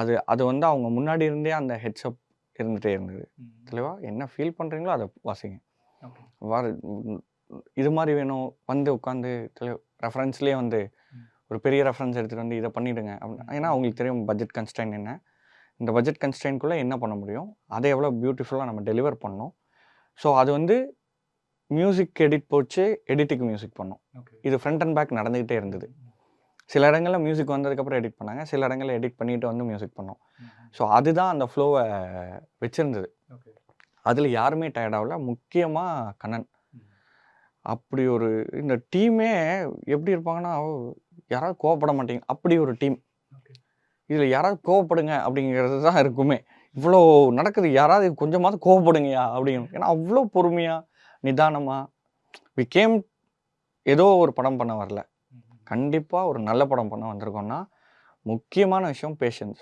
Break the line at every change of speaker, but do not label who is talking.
அது அது வந்து அவங்க முன்னாடி இருந்தே அந்த ஹெட்ஸ்அப் இருந்துகிட்டே இருந்தது. தெளிவா என்ன ஃபீல் பண்ணுறீங்களோ அதை வாசிங்க.
ஓகே.
வார இது மாதிரி வேணும் வந்து உட்காந்து ரெஃபரன்ஸ்லேயே வந்து ஒரு பெரிய ரெஃபரன்ஸ் எடுத்துகிட்டு வந்து இதை பண்ணிவிடுங்க அப்படின்னு. ஏன்னா அவங்களுக்கு தெரியும் பட்ஜெட் கன்ஸ்ட்ரைன் என்ன, இந்த பட்ஜெட் கன்ஸ்ட்ரைன்குள்ளே என்ன பண்ண முடியும், அதை எவ்வளோ பியூட்டிஃபுல்லாக நம்ம டெலிவர் பண்ணோம். ஸோ அது வந்து மியூசிக் எடிட் போச்சு, எடிட்டுக்கு மியூசிக் பண்ணோம். இது ஃப்ரண்ட் அண்ட் பேக் நடந்துக்கிட்டே இருந்தது. சில இடங்களில் மியூசிக் வந்ததுக்கப்புறம் எடிட் பண்ணாங்க, சில இடங்களில் எடிட் பண்ணிட்டு வந்து மியூசிக் பண்ணோம். ஸோ அதுதான் அந்த ஃப்ளோவை வச்சுருந்தது. அதில் யாருமே டயர்ட் ஆகல, முக்கியமாக கண்ணன். அப்படி ஒரு இந்த டீமே எப்படி இருப்பாங்கன்னா, யாராவது கோவப்பட மாட்டீங்க அப்படி ஒரு டீம். இதில் யாராவது கோவப்படுங்க அப்படிங்கிறது தான் இருக்குமே. இவ்வளோ நடக்குது, யாராவது கொஞ்சமாவது கோவப்படுங்கயா அப்படின்னு. ஏன்னா அவ்வளோ பொறுமையாக நிதானமாக வி கேம். ஏதோ ஒரு படம் பண்ண வரல, கண்டிப்பாக ஒரு நல்ல படம் பண்ண வந்திருக்கோம்னா முக்கியமான விஷயம் பேஷன்ஸ்.